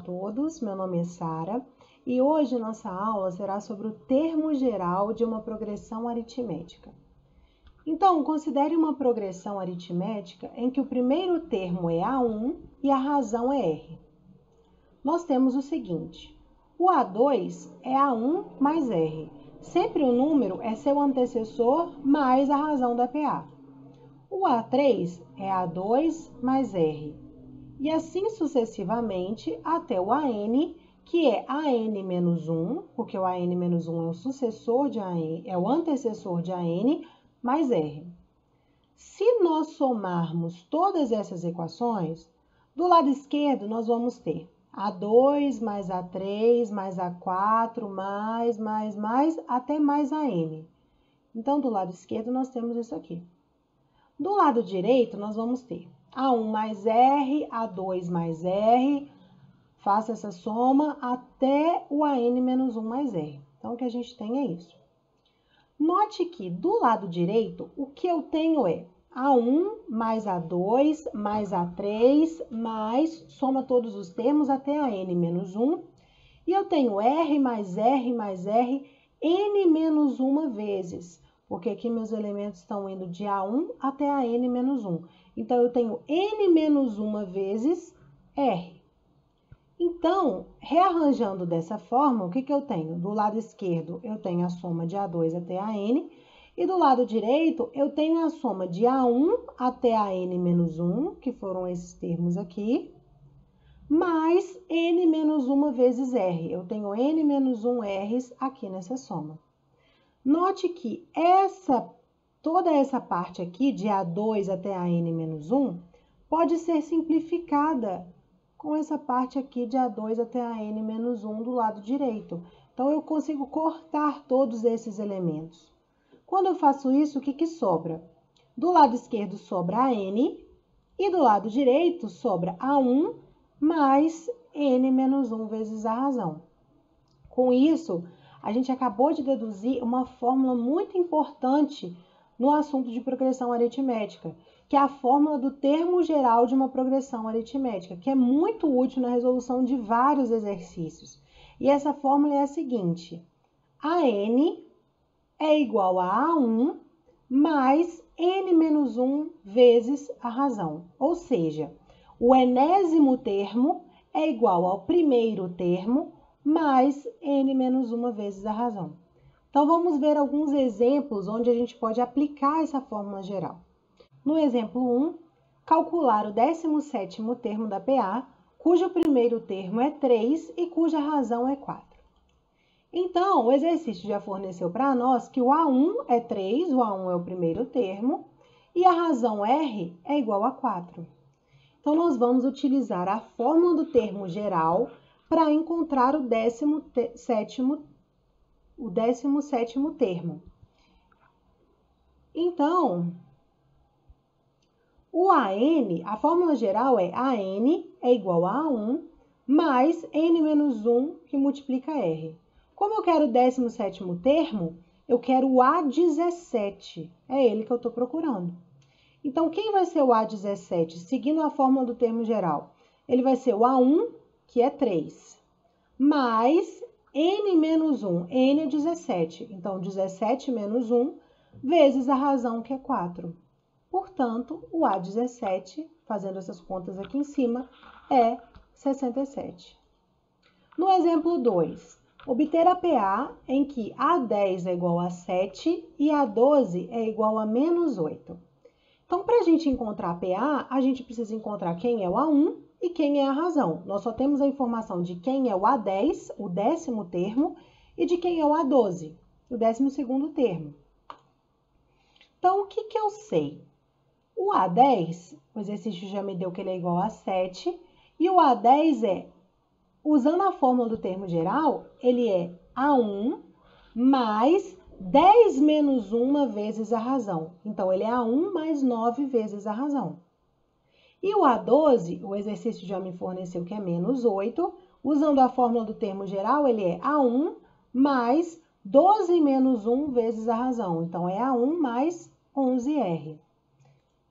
todos, meu nome é Sara e hoje nossa aula será sobre o termo geral de uma progressão aritmética. Então, considere uma progressão aritmética em que o primeiro termo é A1 e a razão é R. Nós temos o seguinte, o A2 é A1 mais R. Sempre o número é seu antecessor mais a razão da PA. O A3 é A2 mais R. E assim sucessivamente até o AN, que é AN menos 1, porque o AN menos 1 é o sucessor de AN, é o antecessor de AN, mais R. Se nós somarmos todas essas equações, do lado esquerdo nós vamos ter A2 mais A3 mais A4 mais, até mais AN. Então, do lado esquerdo nós temos isso aqui. Do lado direito nós vamos ter A1 mais R, A2 mais R, faça essa soma até o AN menos 1 mais R. Então, o que a gente tem é isso. Note que do lado direito, o que eu tenho é A1 mais A2 mais A3 mais, soma todos os termos até AN menos 1. E eu tenho R mais R mais R, N menos 1 vezes. Porque aqui meus elementos estão indo de A1 até a N menos 1. Então, eu tenho N menos 1 vezes R. Então, rearranjando dessa forma, o que eu tenho? Do lado esquerdo, eu tenho a soma de A2 até a N. E do lado direito, eu tenho a soma de A1 até a N menos 1, que foram esses termos aqui, mais N menos 1 vezes R. Eu tenho N menos 1 R's aqui nessa soma. Note que toda essa parte aqui, de A2 até a N menos 1, pode ser simplificada com essa parte aqui de A2 até a N menos 1 do lado direito. Então, eu consigo cortar todos esses elementos. Quando eu faço isso, o que sobra? Do lado esquerdo sobra a N e do lado direito sobra A1 mais N menos 1 vezes a razão. Com isso, a gente acabou de deduzir uma fórmula muito importante no assunto de progressão aritmética, que é a fórmula do termo geral de uma progressão aritmética, que é muito útil na resolução de vários exercícios. E essa fórmula é a seguinte, AN é igual a A1 mais N menos 1 vezes a razão. Ou seja, o enésimo termo é igual ao primeiro termo mais N menos 1 vezes a razão. Então, vamos ver alguns exemplos onde a gente pode aplicar essa fórmula geral. No exemplo 1, calcular o 17º termo da PA, cujo primeiro termo é 3 e cuja razão é 4. Então, o exercício já forneceu para nós que o A1 é 3, o A1 é o primeiro termo, e a razão R é igual a 4. Então, nós vamos utilizar a fórmula do termo geral para encontrar o 17º termo. Então, o AN, a fórmula geral é AN é igual a A1 mais N menos 1 que multiplica R. Como eu quero o 17º termo, eu quero o A17, é ele que eu estou procurando. Então, quem vai ser o A17? Seguindo a fórmula do termo geral, ele vai ser o A1, que é 3, mais N menos 1, N é 17, então 17 menos 1, vezes a razão, que é 4. Portanto, o A17, fazendo essas contas aqui em cima, é 67. No exemplo 2, obter a PA em que A10 é igual a 7 e A12 é igual a menos 8. Então, para a gente encontrar a PA, a gente precisa encontrar quem é o A1 e quem é a razão. Nós só temos a informação de quem é o A10, o 10º termo, e de quem é o A12, o 12º termo. Então, o que eu sei? O A10, o exercício já me deu que ele é igual a 7, e o A10 é, usando a fórmula do termo geral, ele é A1 mais 10 menos 1 vezes a razão. Então, ele é A1 mais 9 vezes a razão. E o A12, o exercício já me forneceu que é menos 8. Usando a fórmula do termo geral, ele é A1 mais 12 menos 1 vezes a razão. Então, é A1 mais 11R.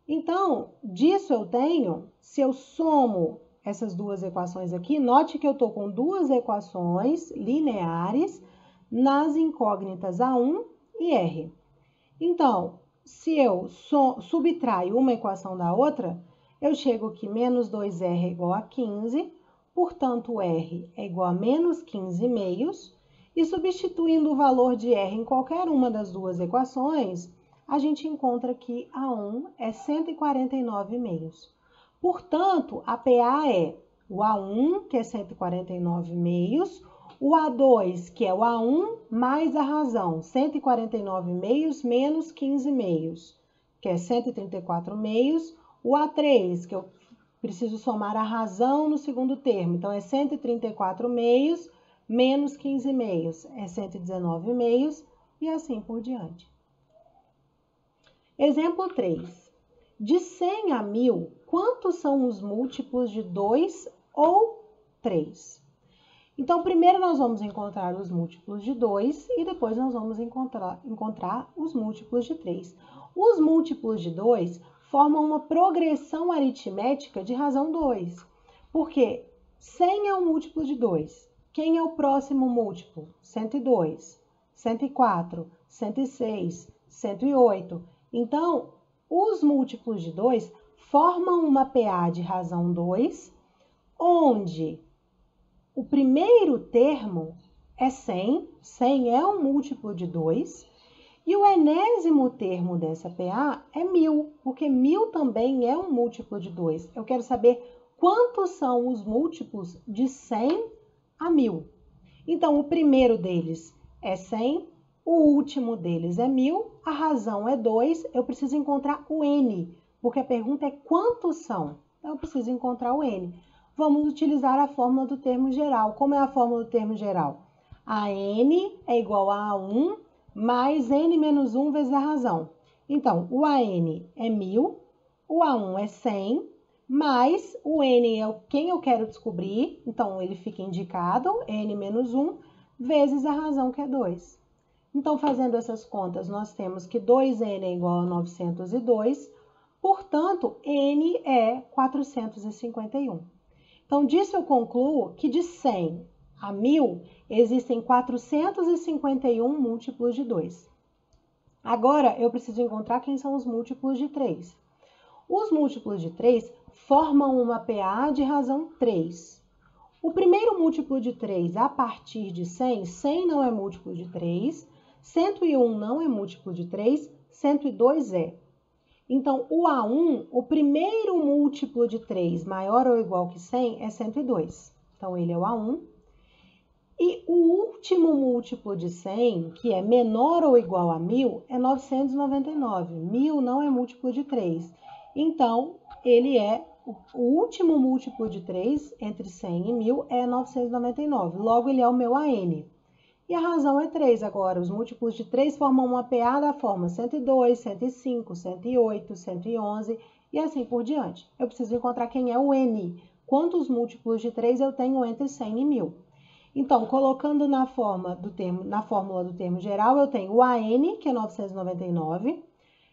Então, disso eu tenho, se eu somo essas duas equações aqui, note que eu estou com duas equações lineares nas incógnitas A1 e R. Então, se eu subtraio uma equação da outra, eu chego que menos 2R é igual a 15, portanto, R é igual a menos 15 meios, e substituindo o valor de R em qualquer uma das duas equações, a gente encontra que A1 é 149 meios. Portanto, a PA é o A1, que é 149 meios, o A2, que é o A1, mais a razão, 149 meios menos 15 meios, que é 134 meios, o A3, que eu preciso somar a razão no segundo termo, então é 134 meios menos 15 meios, é 119 meios, e assim por diante. Exemplo 3. De 100 a 1.000, quantos são os múltiplos de 2 ou 3? Então, primeiro nós vamos encontrar os múltiplos de 2 e depois nós vamos encontrar os múltiplos de 3. Os múltiplos de 2 formam uma progressão aritmética de razão 2, porque 100 é um múltiplo de 2. Quem é o próximo múltiplo? 102, 104, 106, 108. Então, os múltiplos de 2 formam uma PA de razão 2, onde o primeiro termo é 100, 100 é um múltiplo de 2, e o enésimo termo dessa PA é 1.000, porque 1.000 também é um múltiplo de 2. Eu quero saber quantos são os múltiplos de 100 a 1.000. Então, o primeiro deles é 100, o último deles é 1.000, a razão é 2, eu preciso encontrar o N, porque a pergunta é quantos são? Então, eu preciso encontrar o N. Vamos utilizar a fórmula do termo geral. Como é a fórmula do termo geral? A N é igual a A1 mais N menos 1 vezes a razão. Então, o AN é 1.000, o A1 é 100, mais o N é quem eu quero descobrir, então ele fica indicado, N menos 1, vezes a razão que é 2. Então, fazendo essas contas, nós temos que 2N é igual a 902, portanto, N é 451. Então, disso eu concluo que de 100 a 1.000 existem 451 múltiplos de 2. Agora, eu preciso encontrar quem são os múltiplos de 3. Os múltiplos de 3 formam uma PA de razão 3. O primeiro múltiplo de 3 a partir de 100, 100 não é múltiplo de 3, 101 não é múltiplo de 3, 102 é. Então, o A1, o primeiro múltiplo de 3 maior ou igual que 100 é 102. Então, ele é o A1. E o último múltiplo de 100, que é menor ou igual a 1.000, é 999. 1.000 não é múltiplo de 3. Então, ele é o último múltiplo de 3 entre 100 e 1.000 é 999. Logo, ele é o meu AN. E a razão é 3 agora. Os múltiplos de 3 formam uma PA da forma 102, 105, 108, 111 e assim por diante. Eu preciso encontrar quem é o N. Quantos múltiplos de 3 eu tenho entre 100 e 1.000? Então, colocando na fórmula do termo geral, eu tenho o AN, que é 999,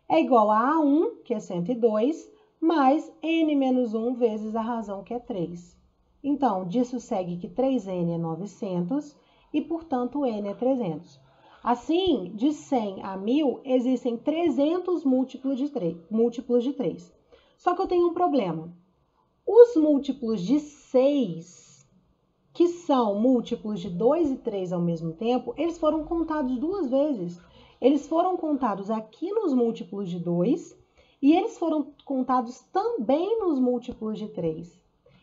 é igual a A1, que é 102, mais N menos 1 vezes a razão, que é 3. Então, disso segue que 3N é 900 e, portanto, N é 300. Assim, de 100 a 1.000, existem 300 múltiplos de 3. Só que eu tenho um problema. Os múltiplos de 6, que são múltiplos de 2 e 3 ao mesmo tempo, eles foram contados duas vezes. Eles foram contados aqui nos múltiplos de 2 e eles foram contados também nos múltiplos de 3.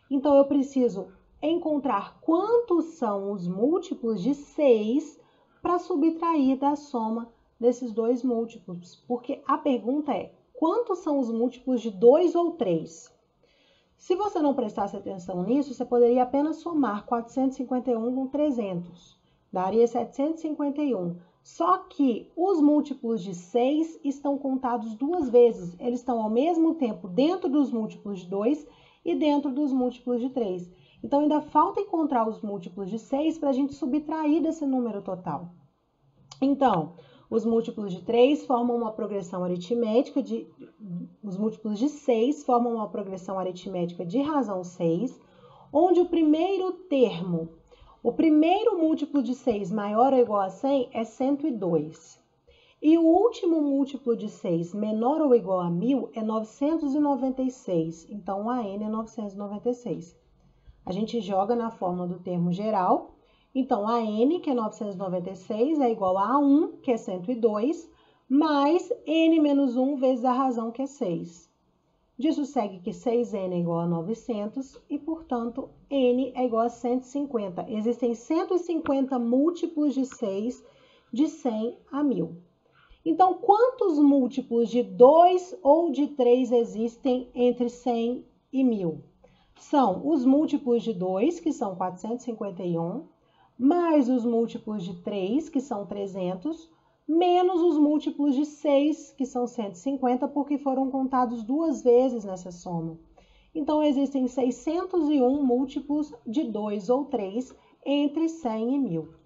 Então, eu preciso encontrar quantos são os múltiplos de 6 para subtrair da soma desses dois múltiplos. Porque a pergunta é, quantos são os múltiplos de 2 ou 3? Se você não prestasse atenção nisso, você poderia apenas somar 451 com 300. Daria 751. Só que os múltiplos de 6 estão contados duas vezes. Eles estão ao mesmo tempo dentro dos múltiplos de 2 e dentro dos múltiplos de 3. Então, ainda falta encontrar os múltiplos de 6 para a gente subtrair desse número total. Então, os múltiplos de 3 formam uma progressão aritmética os múltiplos de 6 formam uma progressão aritmética de razão 6. onde o primeiro termo, o primeiro múltiplo de 6 maior ou igual a 100 é 102. E o último múltiplo de 6 menor ou igual a 1000 é 996. Então, o AN é 996. A gente joga na fórmula do termo geral. Então, AN, que é 996, é igual a A1, que é 102, mais N menos 1 vezes a razão, que é 6. Disso segue que 6N é igual a 900 e, portanto, N é igual a 150. Existem 150 múltiplos de 6 de 100 a 1000. Então, quantos múltiplos de 2 ou de 3 existem entre 100 e 1000? São os múltiplos de 2, que são 451, mais os múltiplos de 3, que são 300, menos os múltiplos de 6, que são 150, porque foram contados 2 vezes nessa soma. Então, existem 601 múltiplos de 2 ou 3 entre 100 e 1000.